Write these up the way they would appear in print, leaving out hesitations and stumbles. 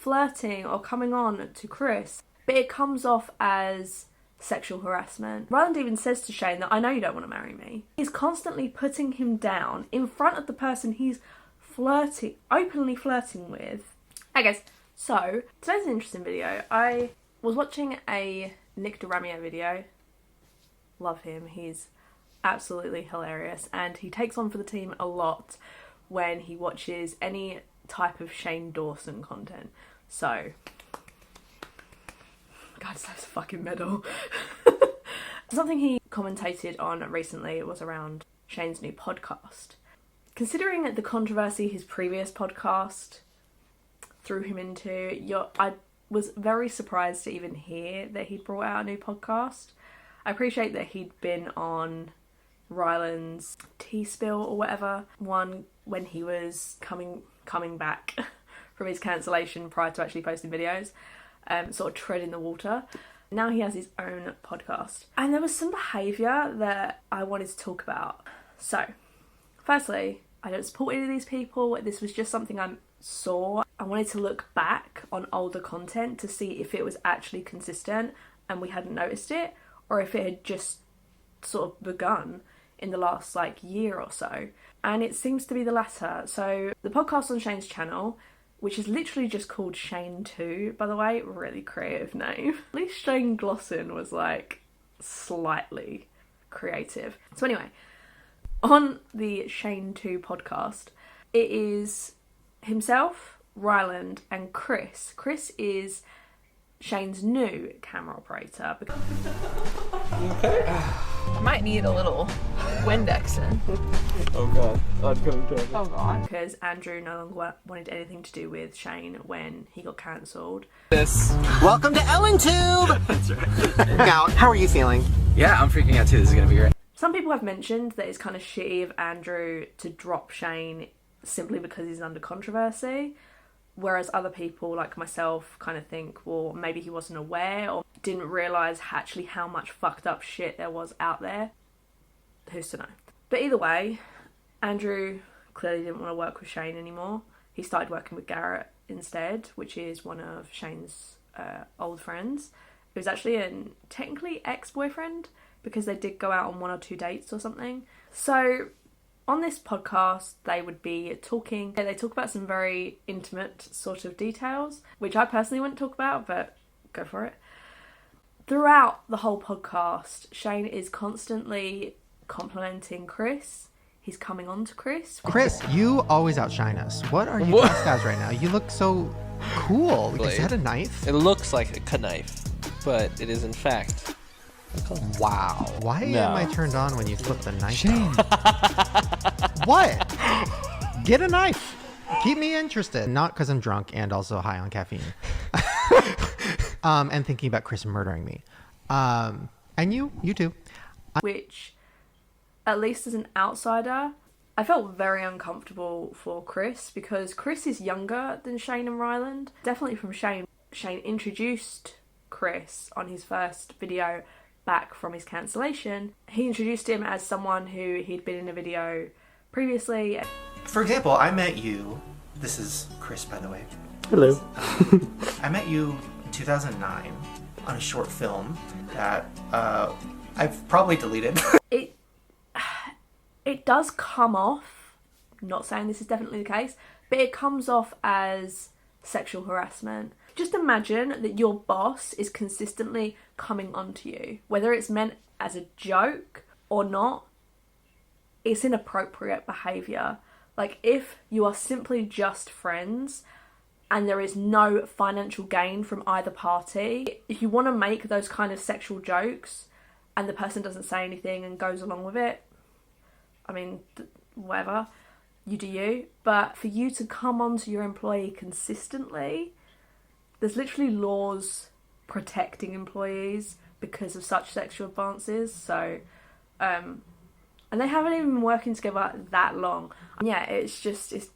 flirting or coming on to Chris, but it comes off as sexual harassment. Ryland even says to Shane that I know you don't want to marry me. He's constantly putting him down in front of the person he's openly flirting with. I guess. So, today's an interesting video. I was watching a Nick DiRamio video. Love him. He's absolutely hilarious, and he takes on for the team a lot when he watches any type of Shane Dawson content. So, God, so fucking metal. Something he commentated on recently was around Shane's new podcast. Considering the controversy his previous podcast threw him into, I was very surprised to even hear that he'd brought out a new podcast. I appreciate that he'd been on Ryland's tea spill or whatever one when he was coming back from his cancellation prior to actually posting videos, sort of treading the water. Now he has his own podcast, and there was some behaviour that I wanted to talk about. So, firstly, I don't support any of these people. This was just something I saw. I wanted to look back on older content to see if it was actually consistent and we hadn't noticed it, or if it had just sort of begun in the last year or so. And it seems to be the latter. So the podcast on Shane's channel, which is literally just called Shane 2, by the way, really creative name. At least Shane Glosson was slightly creative. So anyway, on the Shane 2 podcast, it is himself, Ryland, and Chris. Chris is Shane's new camera operator. Okay. I might need a little Windexing. Oh god, oncoming trouble. Oh god. Because Andrew no longer wanted anything to do with Shane when he got cancelled. Welcome to EllenTube! That's right. Now, how are you feeling? Yeah, I'm freaking out too. This is gonna be great. Some people have mentioned that it's kind of shitty of Andrew to drop Shane simply because he's under controversy, whereas other people like myself kind of think, well, maybe he wasn't aware or didn't realise actually how much fucked up shit there was out there. Who's to know? But either way, Andrew clearly didn't want to work with Shane anymore. He started working with Garrett instead, which is one of Shane's old friends. It was actually technically ex-boyfriend, because they did go out on 1 or 2 dates or something. So on this podcast, they would be talking. They talk about some very intimate sort of details, which I personally wouldn't talk about, but go for it. Throughout the whole podcast, Shane is constantly complimenting Chris. He's coming on to Chris. Chris, you always outshine us. What are you dressed as right now? You look so cool. Is that a knife? It looks like a knife, but it is in fact a gun. Wow. Why am I turned on when you flip the knife? Shane. What? Get a knife. Keep me interested. Not because I'm drunk and also high on caffeine. And thinking about Chris murdering me. And you too. Which, at least as an outsider, I felt very uncomfortable for Chris, because Chris is younger than Shane and Ryland. Definitely from Shane. Shane introduced Chris on his first video back from his cancellation. He introduced him as someone who he'd been in a video previously. For example, I met you. This is Chris, by the way. Hello. I met you in 2009 on a short film that I've probably deleted. It does come off, not saying this is definitely the case, but it comes off as sexual harassment. Just imagine that your boss is consistently coming onto you, whether it's meant as a joke or not. It's inappropriate behaviour. If you are simply just friends and there is no financial gain from either party, if you want to make those kind of sexual jokes and the person doesn't say anything and goes along with it, I mean, whatever, you do you. But for you to come onto your employee consistently, there's literally laws protecting employees because of such sexual advances. So, and they haven't even been working together that long. Yeah, it's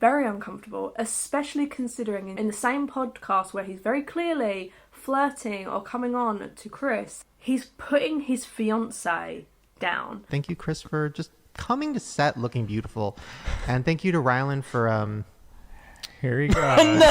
very uncomfortable, especially considering in the same podcast where he's very clearly flirting or coming on to Chris, he's putting his fiancée down. Thank you, Chris, for just coming to set looking beautiful. And thank you to Ryland for Here he goes.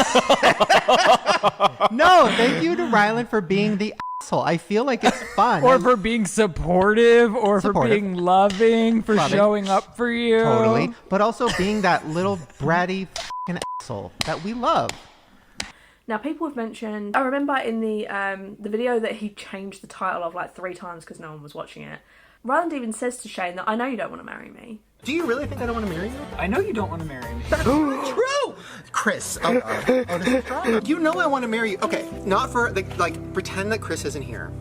No, thank you to Ryland for being the asshole. I feel like it's fun. Or for being supportive, or for being loving, for showing up for you. Totally. But also being that little bratty fucking asshole that we love. Now, people have mentioned, I remember in the video that he changed the title of like 3 times because no one was watching it. Ryland even says to Shane that I know you don't want to marry me. Do you really think I don't want to marry you? I know you don't want to marry me. That's true! Chris, this is drama. You know I want to marry you. Okay, not for, like, pretend that Chris isn't here.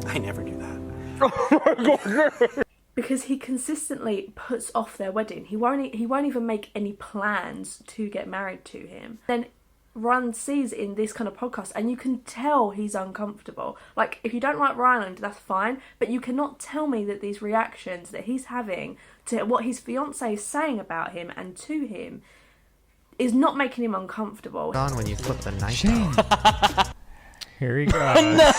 I never do that. Oh my God. Because he consistently puts off their wedding. He won't even make any plans to get married to him. Then Ryland sees in this kind of podcast, and you can tell he's uncomfortable. Like, if you don't like Ryland, that's fine, but you cannot tell me that these reactions that he's having to what his fiancée is saying about him and to him is not making him uncomfortable. On when you flip the knife out. Here he goes.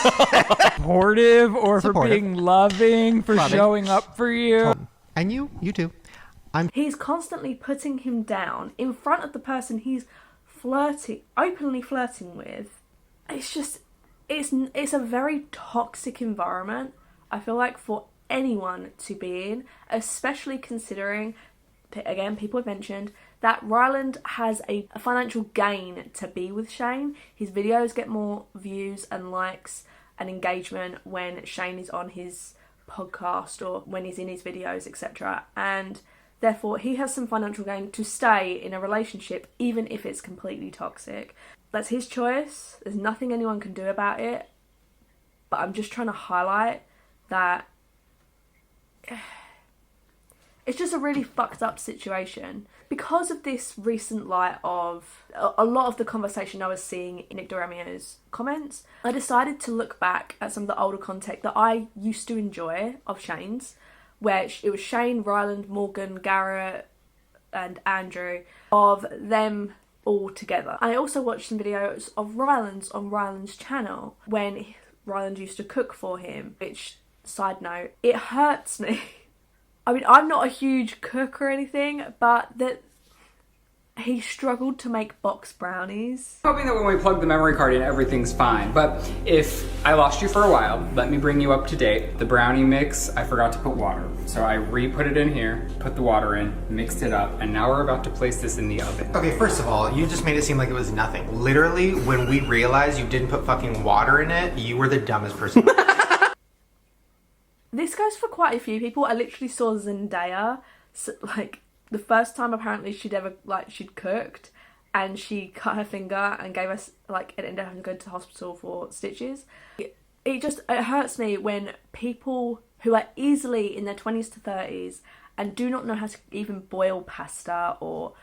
Supportive, or for being loving, for showing up for you. And you too. He's constantly putting him down in front of the person he's openly flirting with. It's just, it's a very toxic environment, I feel like, for anyone to be in, especially considering, again, people have mentioned that Ryland has a financial gain to be with Shane. His videos get more views and likes and engagement when Shane is on his podcast or when he's in his videos, etc. And therefore, he has some financial gain to stay in a relationship, even if it's completely toxic. That's his choice. There's nothing anyone can do about it. But I'm just trying to highlight that it's just a really fucked up situation. Because of this recent light of a lot of the conversation I was seeing in Nick DiRamio's comments, I decided to look back at some of the older content that I used to enjoy of Shane's, where it was Shane, Ryland, Morgan, Garrett and Andrew, of them all together. I also watched some videos of Ryland's on Ryland's channel when Ryland used to cook for him, which, side note, it hurts me. I mean, I'm not a huge cook or anything, but that he struggled to make box brownies. Hoping that when we plug the memory card in, everything's fine. But if I lost you for a while, let me bring you up to date. The brownie mix, I forgot to put water. So I re-put it in here, put the water in, mixed it up, and now we're about to place this in the oven. Okay, first of all, you just made it seem like it was nothing. Literally, when we realized you didn't put fucking water in it, you were the dumbest person. This goes for quite a few people. I literally saw Zendaya, like, the first time apparently she'd cooked, and she cut her finger and gave us, like, and ended up having to go to the hospital for stitches. It hurts me when people who are easily in their 20s to 30s and do not know how to even boil pasta or,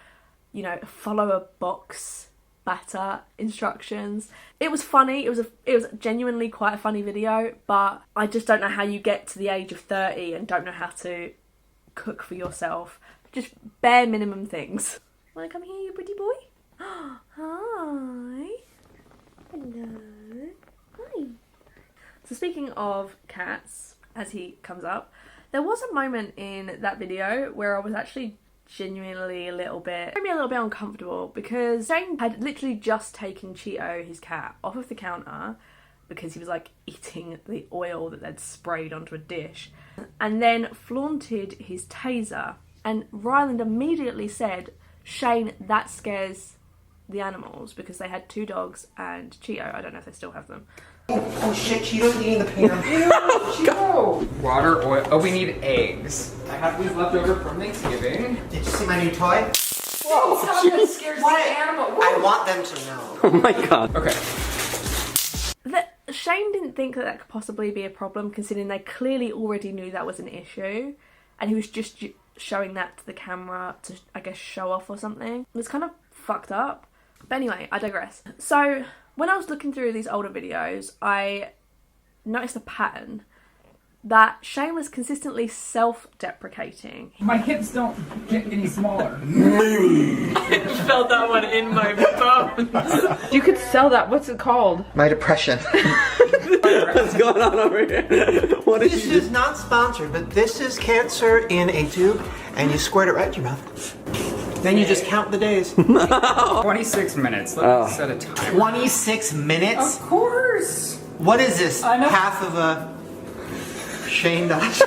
you know, follow a box batter instructions. It was funny. It was genuinely quite a funny video, but I just don't know how you get to the age of 30 and don't know how to cook for yourself. Just bare minimum things. Wanna come here, you pretty boy? Hi. Hello. Hi. So speaking of cats, as he comes up, there was a moment in that video where I was actually genuinely a little bit uncomfortable, because Shane had literally just taken Cheeto, his cat, off of the counter because he was like eating the oil that they'd sprayed onto a dish, and then flaunted his taser, and Ryland immediately said, Shane, that scares the animals, because they had 2 dogs and Cheeto. I don't know if they still have them. Oh shit, Cheeto's eating the pan. Cheeto! Water, oil. Oh, we need eggs. I have these left over from Thanksgiving. Did you see my new toy? Whoa! That scares the animal. I want them to know. Oh my God. Okay. Shane didn't think that could possibly be a problem, considering they clearly already knew that was an issue, and he was just showing that to the camera to, I guess, show off or something. It was kind of fucked up. But anyway, I digress. So when I was looking through these older videos, I noticed a pattern that Shane was consistently self-deprecating. My hips don't get any smaller. I felt that one in my bones. You could sell that. What's it called? My depression. What's going on over here? This is not sponsored, but this is cancer in a tube, and you squirt it right to your mouth. Then you just count the days. 26 minutes. Let me set a timer. 26 minutes? Of course. What is this? I know. Half of a Shane Dawson?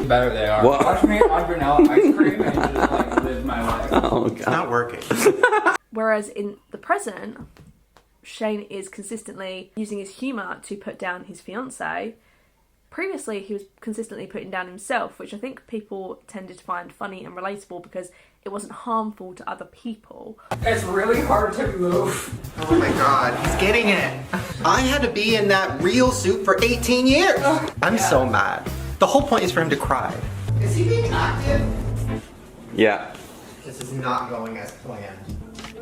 Better they are. What? Watch me on vanilla ice cream and just like live my life. Oh, It's God. not working. Whereas in the present, Shane is consistently using his humour to put down his fiancée. Previously, he was consistently putting down himself, which I think people tended to find funny and relatable because it wasn't harmful to other people. It's really hard to move. Oh my God, he's getting it. I had to be in that real suit for 18 years. I'm so mad. The whole point is for him to cry. Is he being active? Yeah. This is not going as planned.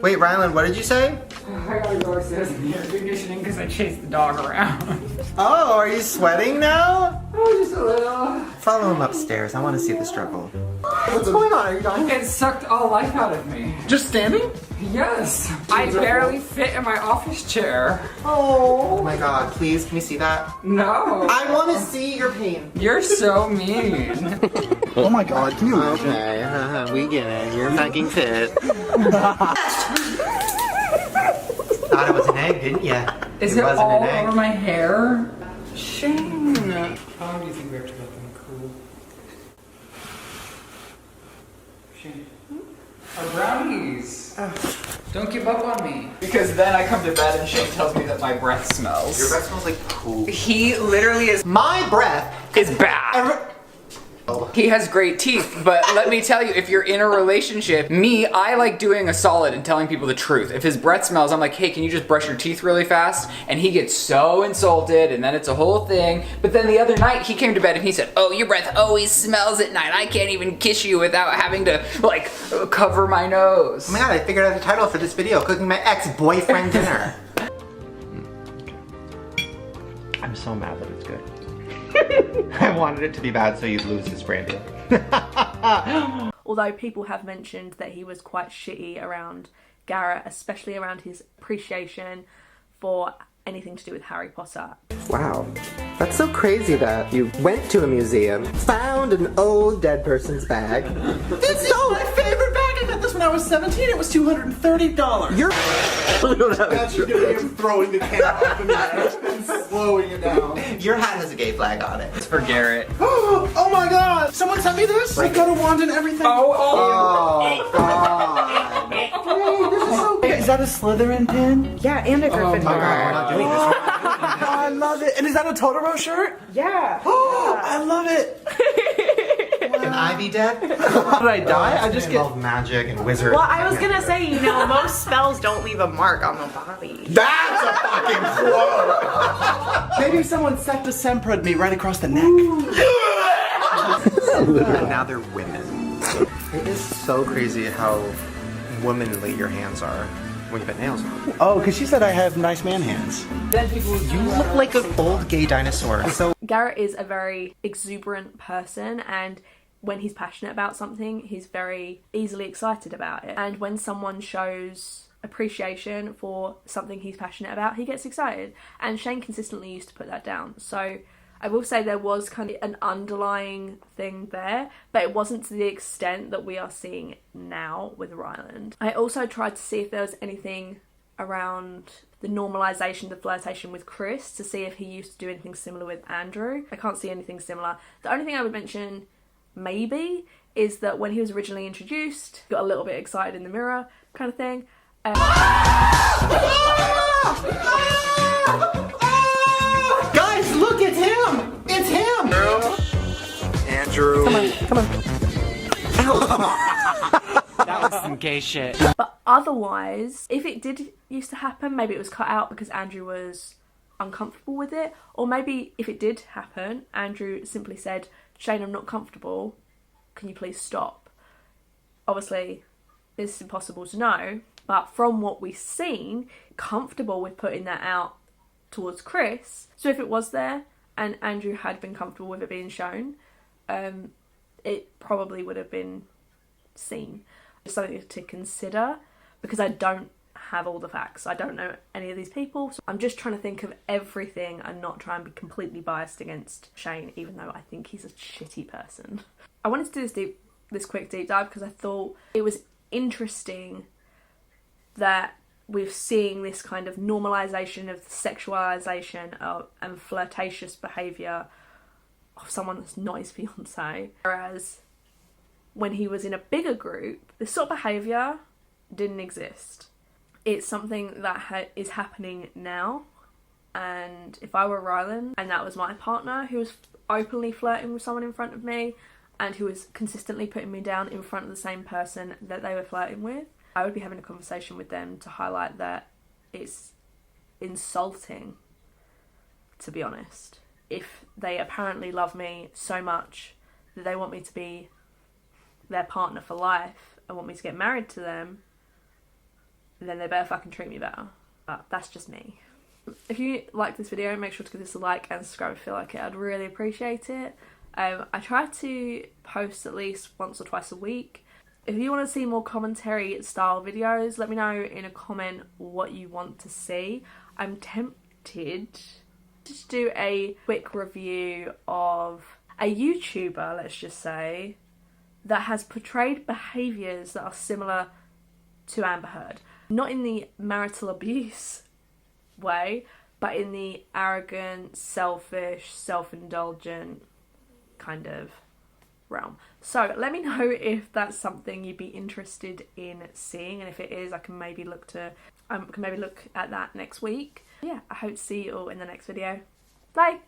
Wait, Ryland, what did you say? I gotta go upstairs and air conditioning because I chased the dog around. Oh, are you sweating now? Oh, just a little. Follow him upstairs. I want to see the struggle. What's going on? Are you dying? It sucked all life out of me. Just standing? Yes. I barely fit in my office chair. Oh my God, please, can we see that? No. I want to see your pain. You're so mean. Oh my God, can you imagine? Okay, we get it. You're fucking fit. Thought it was an egg, didn't ya? Is it wasn't all an egg. over my hair? Shane. How long do you think we have to let them cool? Shane. Our brownies. Don't give up on me. Because then I come to bed and Shane tells me that my breath smells. Your breath smells like poo. He literally is. My breath Is bad. He has great teeth, but let me tell you, if you're in a relationship, I like doing a solid and telling people the truth. If his breath smells, I'm like, hey, can you just brush your teeth really fast? And he gets so insulted, and then it's a whole thing. But then the other night, he came to bed and he said, oh, your breath always smells at night. I can't even kiss you without having to, like, cover my nose. Oh my God, I figured out the title for this video, cooking my ex-boyfriend dinner. I'm so mad that it's good. I wanted it to be bad so you'd lose this brand deal. Although people have mentioned that he was quite shitty around Garrett, especially around his appreciation for anything to do with Harry Potter. Wow. That's so crazy that you went to a museum, found an old dead person's bag. This is my favorite bag! I got this when I was 17. It was $230. You're throwing the can off and slowing it down. Your hat has a gay flag on it. It's for Garrett. Oh my God! Someone sent me this? I got a wand and everything. Oh God. Hey, this is so Is that a Slytherin pin? Yeah, and a Gryffindor. we're not doing this. Oh, I love it. And is that a Totoro shirt? Yeah. Oh, I love it. An Ivy dead? How did I die? I just get... love magic and wizard. Well, I was gonna say, you know, most spells don't leave a mark on the body. That's a fucking quote! Maybe someone Secta Sempra'd me right across the neck. And now they're women. It is so crazy how womanly your hands are when you put nails on. Oh, because she said I have nice man hands. You look like an old gay dinosaur. So Garrett is a very exuberant person, and when he's passionate about something, he's very easily excited about it. And when someone shows appreciation for something he's passionate about, he gets excited. And Shane consistently used to put that down. So I will say there was kind of an underlying thing there, but it wasn't to the extent that we are seeing now with Ryland. I also tried to see if there was anything around the normalisation, the flirtation with Chris, to see if he used to do anything similar with Andrew. I can't see anything similar. The only thing I would mention, maybe, is that when he was originally introduced, got a little bit excited in the mirror kind of thing. guys, look, it's him! It's him! Andrew. Come on. That was some gay shit. But otherwise, if it did used to happen, maybe it was cut out because Andrew was uncomfortable with it. Or maybe if it did happen, Andrew simply said, Shane, I'm not comfortable. Can you please stop? Obviously, it's impossible to know. But from what we've seen, comfortable with putting that out towards Chris. So if it was there and Andrew had been comfortable with it being shown, it probably would have been seen. It's something to consider because I don't have all the facts. I don't know any of these people. So I'm just trying to think of everything and not try and be completely biased against Shane, even though I think he's a shitty person. I wanted to do this quick deep dive because I thought it was interesting that we're seeing this kind of normalization of the sexualization of, and flirtatious behaviour of someone that's not his fiance. Whereas when he was in a bigger group, this sort of behaviour didn't exist. It's something that is happening now. And if I were Ryland and that was my partner who was openly flirting with someone in front of me and who was consistently putting me down in front of the same person that they were flirting with, I would be having a conversation with them to highlight that it's insulting, to be honest. If they apparently love me so much that they want me to be their partner for life and want me to get married to them, then they better fucking treat me better. But that's just me. If you like this video, make sure to give this a like and subscribe if you feel like it. I'd really appreciate it. I try to post at least once or twice a week. If you want to see more commentary style videos, let me know in a comment what you want to see. I'm tempted to do a quick review of a YouTuber, let's just say, that has portrayed behaviours that are similar to Amber Heard. Not in the marital abuse way, but in the arrogant, selfish, self-indulgent kind of realm. So let me know if that's something you'd be interested in seeing, and if it is, I can maybe look at that next week. Yeah, I hope to see you all in the next video. Bye!